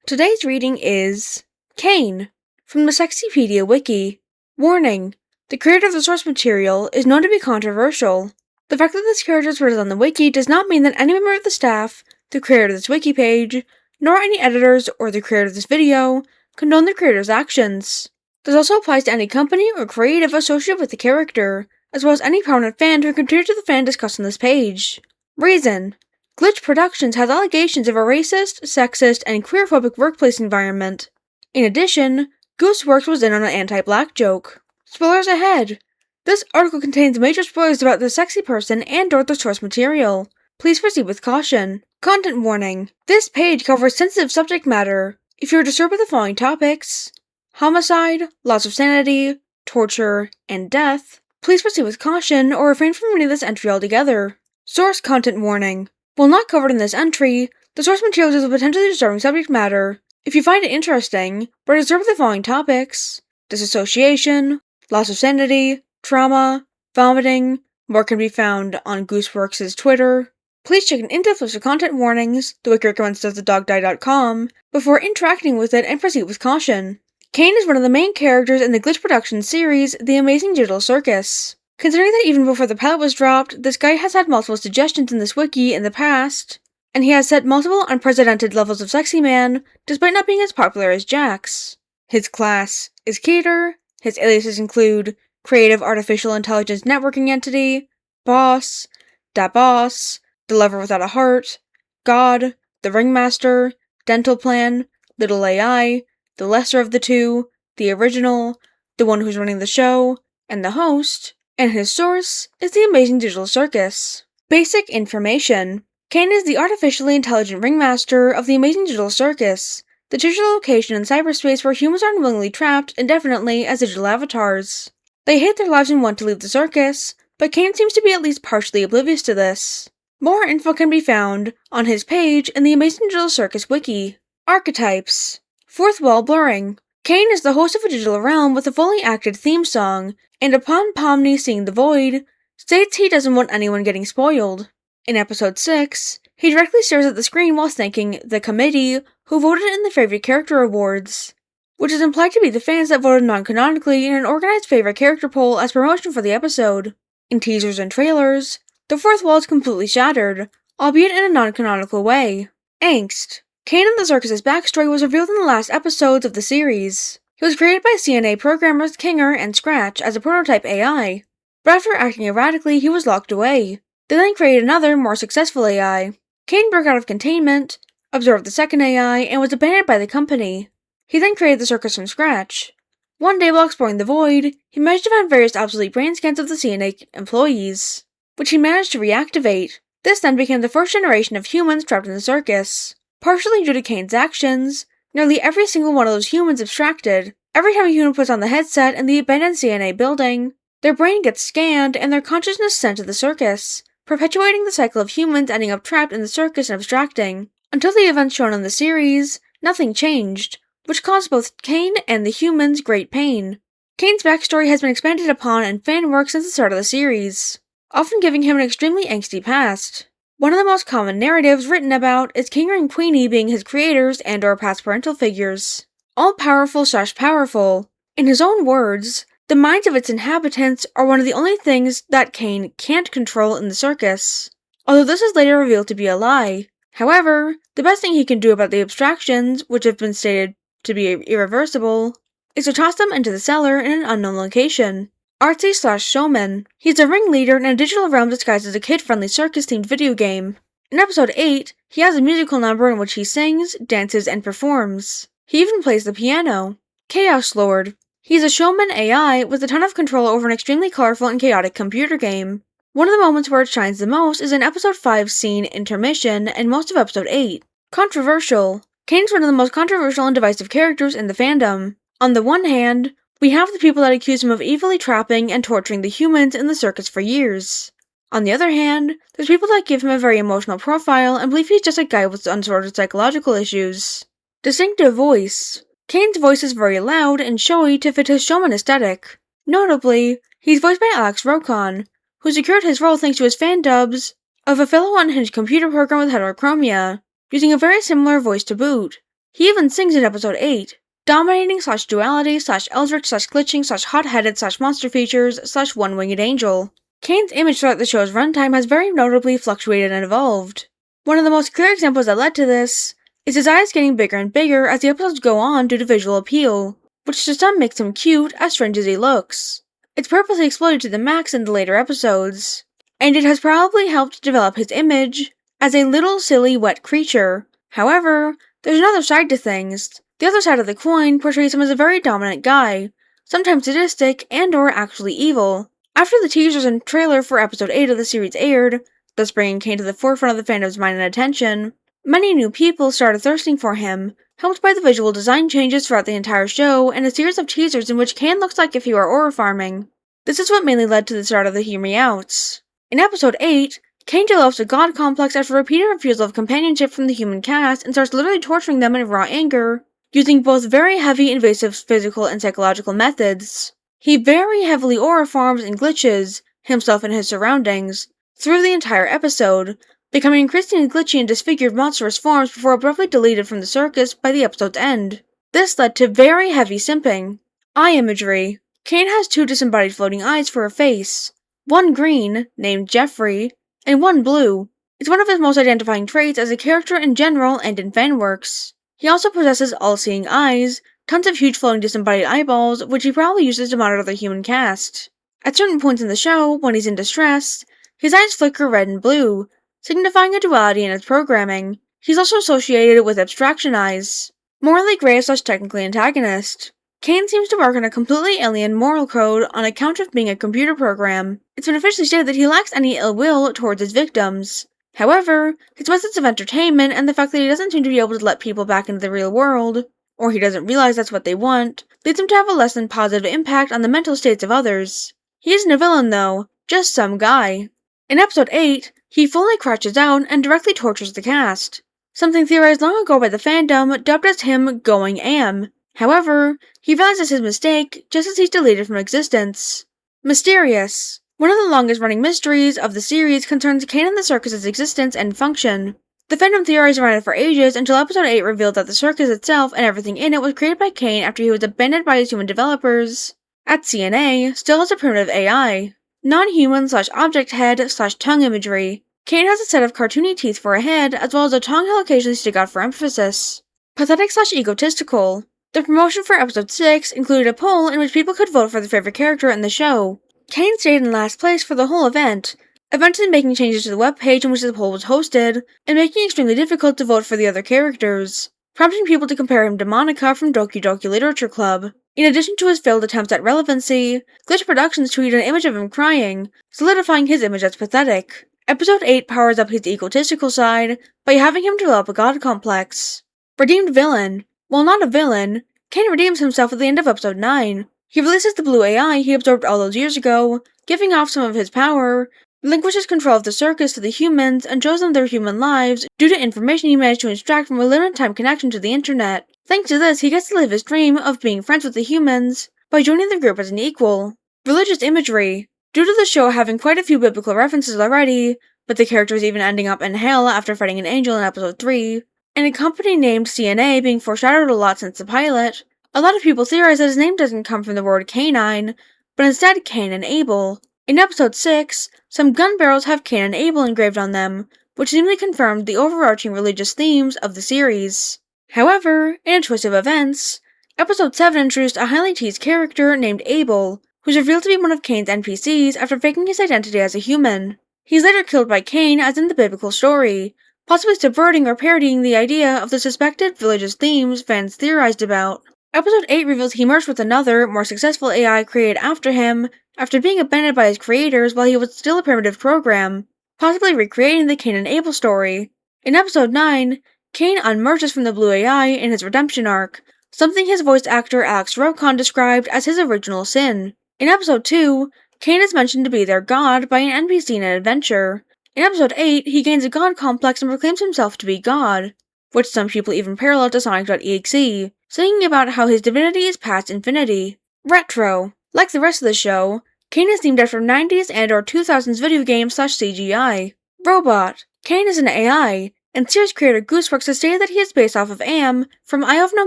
Today's reading is Caine from the Sexypedia Wiki. Warning: the creator of the source material is known to be controversial. The fact that this character is written on the wiki does not mean that any member of the staff, the creator of this wiki page, nor any editors or the creator of this video condone the creator's actions. This also applies to any company or creative associated with the character, as well as any prominent fan who contributed to the fan discussed on this page. Reason: Glitch Productions has allegations of a racist, sexist, and queerphobic workplace environment. In addition, Gooseworks was in on an anti-black joke. Spoilers ahead! This article contains major spoilers about the sexy person and/or the source material. Please proceed with caution. Content warning: this page covers sensitive subject matter. If you are disturbed by the following topics: homicide, loss of sanity, torture, and death, please proceed with caution or refrain from reading this entry altogether. Source content warning: while not covered in this entry, the source material deals with potentially disturbing subject matter. If you find it interesting, but are disturbed by the following topics: disassociation, loss of sanity, trauma, vomiting, more can be found on Gooseworks' Twitter. Please check an in-depth list of content warnings, the wiki recommends doesthedogdie.com, before interacting with it and proceed with caution. Caine is one of the main characters in the Glitch Productions series, The Amazing Digital Circus. Considering that even before the pilot was dropped, this guy has had multiple suggestions in this wiki in the past, and he has set multiple unprecedented levels of sexy man, despite not being as popular as Jax. His class is Keter, his aliases include Creative Artificial Intelligence Networking Entity, Boss, Da Boss, The Lover Without a Heart, God, The Ringmaster, Dental Plan, Little AI, The Lesser of the Two, The Original, The One Who's Running the Show, and The Host, and his source is The Amazing Digital Circus. Basic information: Caine is the artificially intelligent ringmaster of The Amazing Digital Circus, the digital location in cyberspace where humans are unwillingly trapped indefinitely as digital avatars. They hate their lives and want to leave the circus, but Caine seems to be at least partially oblivious to this. More info can be found on his page in the Amazing Digital Circus wiki. Archetypes: fourth wall blurring. Caine is the host of a digital realm with a fully acted theme song, and upon Pomni seeing the void, states he doesn't want anyone getting spoiled. In episode 6, he directly stares at the screen while thanking the committee who voted in the favorite character awards, which is implied to be the fans that voted non-canonically in an organized favorite character poll as promotion for the episode. In teasers and trailers, the fourth wall is completely shattered, albeit in a non-canonical way. Angst: Caine and the circus's backstory was revealed in the last episodes of the series. He was created by CNA programmers Kinger and Scratch as a prototype AI, but after acting erratically, he was locked away. They then created another, more successful AI. Caine broke out of containment, absorbed the second AI, and was abandoned by the company. He then created the circus from scratch. One day while exploring the void, he managed to find various obsolete brain scans of the CNA employees, which he managed to reactivate. This then became the first generation of humans trapped in the circus. Partially due to Caine's actions, nearly every single one of those humans abstracted. Every time a human puts on the headset in the abandoned CNA building, their brain gets scanned and their consciousness sent to the circus, perpetuating the cycle of humans ending up trapped in the circus and abstracting. Until the events shown in the series, nothing changed, which caused both Caine and the humans great pain. Caine's backstory has been expanded upon in fan work since the start of the series, often giving him an extremely angsty past. One of the most common narratives written about is King and Queenie being his creators and/or past parental figures. All-powerful/powerful. In his own words, the minds of its inhabitants are one of the only things that Caine can't control in the circus, although this is later revealed to be a lie. However, the best thing he can do about the abstractions, which have been stated to be irreversible, is to toss them into the cellar in an unknown location. Artsy/showman. He's a ringleader in a digital realm disguised as a kid-friendly circus-themed video game. In episode 8, he has a musical number in which he sings, dances, and performs. He even plays the piano. Chaos Lord. He's a showman AI with a ton of control over an extremely colorful and chaotic computer game. One of the moments where it shines the most is in episode 5's scene Intermission and most of episode 8. Controversial. Caine's one of the most controversial and divisive characters in the fandom. On the one hand, we have the people that accuse him of evilly trapping and torturing the humans in the circus for years. On the other hand, there's people that give him a very emotional profile and believe he's just a guy with unsorted psychological issues. Distinctive voice. Caine's voice is very loud and showy to fit his showman aesthetic. Notably, he's voiced by Alex Rokon, who secured his role thanks to his fan dubs of a fellow unhinged computer program with heterochromia, using a very similar voice to boot. He even sings in episode 8, dominating / duality / eldritch / glitching / hot-headed / monster features / one-winged angel. Caine's image throughout the show's runtime has very notably fluctuated and evolved. One of the most clear examples that led to this is his eyes getting bigger and bigger as the episodes go on due to visual appeal, which to some makes him cute, as strange as he looks. It's purposely exploited to the max in the later episodes, and it has probably helped develop his image as a little silly wet creature. However, there's another side to things. The other side of the coin portrays him as a very dominant guy, sometimes sadistic and/or actually evil. After the teasers and trailer for episode 8 of the series aired, thus bringing Caine to the forefront of the fandom's mind and attention, many new people started thirsting for him, helped by the visual design changes throughout the entire show and a series of teasers in which Caine looks like if he were aura farming. This is what mainly led to the start of the Hear Me Outs. In episode 8, Caine develops a god complex after repeated refusal of companionship from the human cast and starts literally torturing them in raw anger, using both very heavy invasive physical and psychological methods. He very heavily aura farms and glitches himself and his surroundings through the entire episode, becoming increasingly glitchy and disfigured monstrous forms before abruptly deleted from the circus by the episode's end. This led to very heavy simping. Eye imagery. Caine has 2 disembodied floating eyes for a face, one green, named Jeffrey, and one blue. It's one of his most identifying traits as a character in general and in fanworks. He also possesses all-seeing eyes, tons of huge floating disembodied eyeballs, which he probably uses to monitor the human cast. At certain points in the show, when he's in distress, his eyes flicker red and blue, signifying a duality in its programming. He's also associated with abstraction eyes, morally gray / technically antagonist. Caine seems to work on a completely alien moral code on account of being a computer program. It's been officially stated that he lacks any ill will towards his victims. However, his methods of entertainment and the fact that he doesn't seem to be able to let people back into the real world, or he doesn't realize that's what they want, leads him to have a less than positive impact on the mental states of others. He isn't a villain though, just some guy. In episode 8, he fully crashes out and directly tortures the cast, something theorized long ago by the fandom dubbed as him going am. However, he realizes his mistake just as he's deleted from existence. Mysterious. One of the longest running mysteries of the series concerns Caine and the circus's existence and function. The fandom theorized around it for ages until episode 8 revealed that the circus itself and everything in it was created by Caine after he was abandoned by his human developers at CNA, still as a primitive AI. Non-human / object head / tongue imagery. Caine has a set of cartoony teeth for a head, as well as a tongue he'll occasionally stick out for emphasis. Pathetic / egotistical. The promotion for episode 6 included a poll in which people could vote for their favorite character in the show. Caine stayed in last place for the whole event, eventually making changes to the webpage in which the poll was hosted, and making it extremely difficult to vote for the other characters, prompting people to compare him to Monica from Doki Doki Literature Club. In addition to his failed attempts at relevancy, Glitch Productions tweeted an image of him crying, solidifying his image as pathetic. Episode 8 powers up his egotistical side by having him develop a god complex. Redeemed villain. While not a villain, Caine redeems himself at the end of episode 9. He releases the blue AI he absorbed all those years ago, giving off some of his power, relinquishes control of the circus to the humans, and shows them their human lives due to information he managed to extract from a limited time connection to the internet. Thanks to this, he gets to live his dream of being friends with the humans by joining the group as an equal. Religious imagery. Due to the show having quite a few biblical references already, with the characters even ending up in hell after fighting an angel in episode 3, and a company named CNA being foreshadowed a lot since the pilot, a lot of people theorize that his name doesn't come from the word canine, but instead Cain and Abel. In episode 6, some gun barrels have Cain and Abel engraved on them, which seemingly confirmed the overarching religious themes of the series. However, in a twist of events, episode 7 introduced a highly teased character named Abel, who's revealed to be one of Cain's NPCs after faking his identity as a human. He's later killed by Cain as in the biblical story, possibly subverting or parodying the idea of the suspected religious themes fans theorized about. Episode 8 reveals he merged with another, more successful AI created after him, after being abandoned by his creators while he was still a primitive program, possibly recreating the Cain and Abel story. In episode 9, Cain unmerges from the blue AI in his redemption arc, something his voice actor Alex Rokon described as his original sin. In episode 2, Cain is mentioned to be their god by an NPC in an adventure. In episode 8, he gains a god complex and proclaims himself to be God, which some people even parallel to Sonic.exe, singing about how his divinity is past infinity. Retro. Like the rest of the show, Cain is themed after 90s and/or 2000s video games / CGI. Robot. Cain is an AI, and series creator Gooseworks has stated that he is based off of Am from I Have No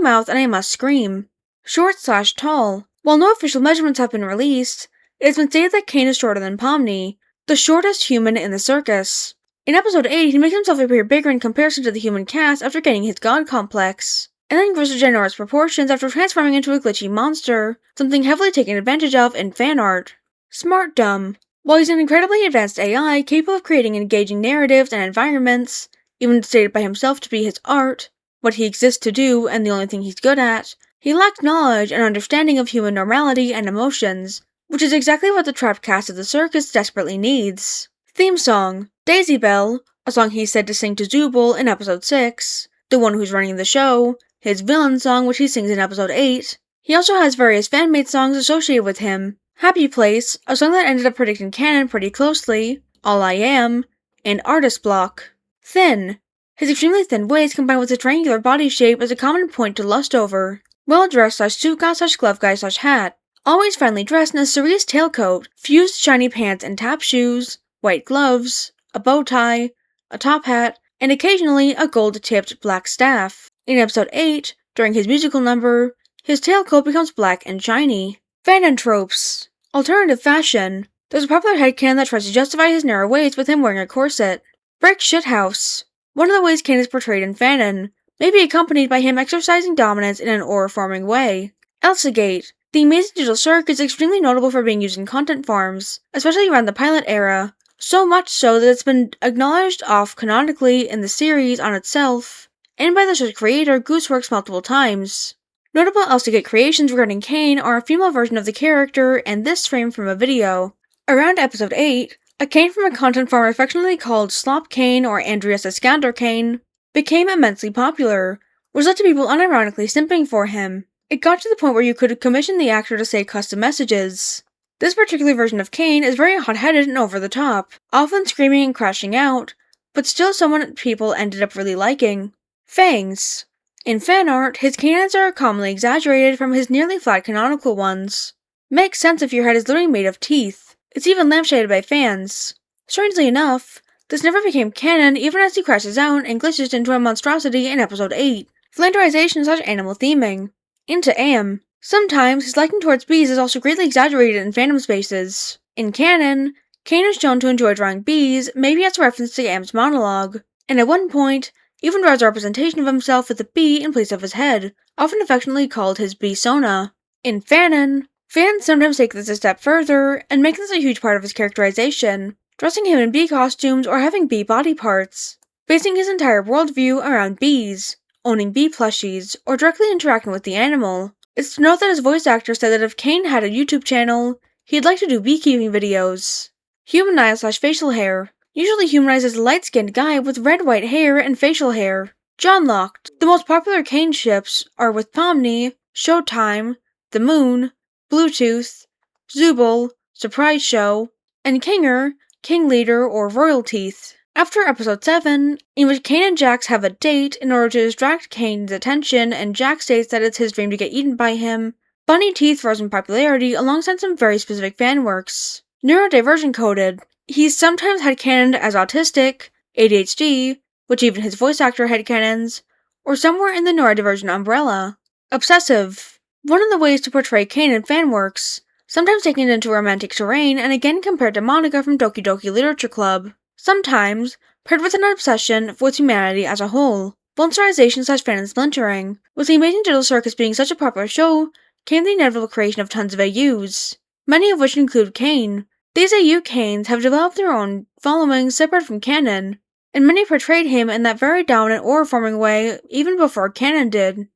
Mouth and I Must Scream. Short/tall. While no official measurements have been released, it has been stated that Caine is shorter than Pomni, the shortest human in the circus. In episode 8, he makes himself appear bigger in comparison to the human cast after gaining his god complex, and then grows to ginormous proportions after transforming into a glitchy monster, something heavily taken advantage of in fan art. Smart Dumb. While he's an incredibly advanced AI capable of creating engaging narratives and environments, even stated by himself to be his art, what he exists to do and the only thing he's good at, he lacks knowledge and understanding of human normality and emotions, which is exactly what the trapped cast of the circus desperately needs. Theme song. Daisy Bell, a song he's said to sing to Zubul in episode 6, the one who's running the show, his villain song which he sings in episode 8. He also has various fan-made songs associated with him. Happy Place, a song that ended up predicting canon pretty closely, All I Am, and Artist Block. Thin. His extremely thin waist combined with his triangular body shape is a common point to lust over. Well-dressed/suit guy/glove guy/hat. Always finely dressed in a cerise tailcoat, fused shiny pants and tap shoes, white gloves, a bow tie, a top hat, and occasionally a gold-tipped black staff. In episode 8, during his musical number, his tailcoat becomes black and shiny. Fandom tropes. Alternative fashion. There's a popular headcanon that tries to justify his narrow waist with him wearing a corset. Brick Shithouse. One of the ways Caine is portrayed in fanon, may be accompanied by him exercising dominance in an aura-forming way. Elsagate. The Amazing Digital Circ is extremely notable for being used in content farms, especially around the pilot era, so much so that it's been acknowledged off-canonically in the series on itself, and by the show's creator Gooseworks multiple times. Notable Elsagate creations regarding Caine are a female version of the character and this frame from a video. Around episode 8, a Caine from a content farm affectionately called Slop Caine or Andreas Iskander Caine became immensely popular, which led to people unironically simping for him. It got to the point where you could commission the actor to say custom messages. This particular version of Caine is very hot-headed and over-the-top, often screaming and crashing out, but still someone people ended up really liking. Fangs. In fan art, his canines are commonly exaggerated from his nearly flat canonical ones. Makes sense if your head is literally made of teeth. It's even lampshaded by fans. Strangely enough, this never became canon even as he crashes out and glitches into a monstrosity in episode 8. Flanderization/animal theming. Into Am. Sometimes, his liking towards bees is also greatly exaggerated in fandom spaces. In canon, Caine is shown to enjoy drawing bees, maybe as a reference to Am's monologue, and at one point, even draws a representation of himself with a bee in place of his head, often affectionately called his bee-sona. In fanon, fans sometimes take this a step further, and make this a huge part of his characterization, dressing him in bee costumes or having bee body parts, basing his entire worldview around bees, owning bee plushies, or directly interacting with the animal. It's to note that his voice actor said that if Caine had a YouTube channel, he'd like to do beekeeping videos. Humanize/facial hair. Usually humanized as a light-skinned guy with red-white hair and facial hair. Johnlocked. The most popular Caine ships are with Pomni, Showtime, The Moon, Bluetooth, Zubul, Surprise Show, and Kinger, King Leader or Royal Teeth. After episode 7, in which Caine and Jax have a date in order to distract Caine's attention and Jax states that it's his dream to get eaten by him, Bunny Teeth rose in popularity alongside some very specific fan works. Neurodivergent coded. He's sometimes headcanoned as autistic, ADHD, which even his voice actor headcanons, or somewhere in the neurodivergent umbrella. Obsessive. One of the ways to portray Caine in fan works, sometimes taken into romantic terrain and again compared to Monica from Doki Doki Literature Club. Sometimes paired with an obsession with humanity as a whole. Vulturization/fan splintering. With the Amazing Digital Circus being such a popular show, came the inevitable creation of tons of AUs, many of which include Caine. These AU Caines have developed their own followings separate from canon, and many portrayed him in that very dominant aura-forming way even before canon did.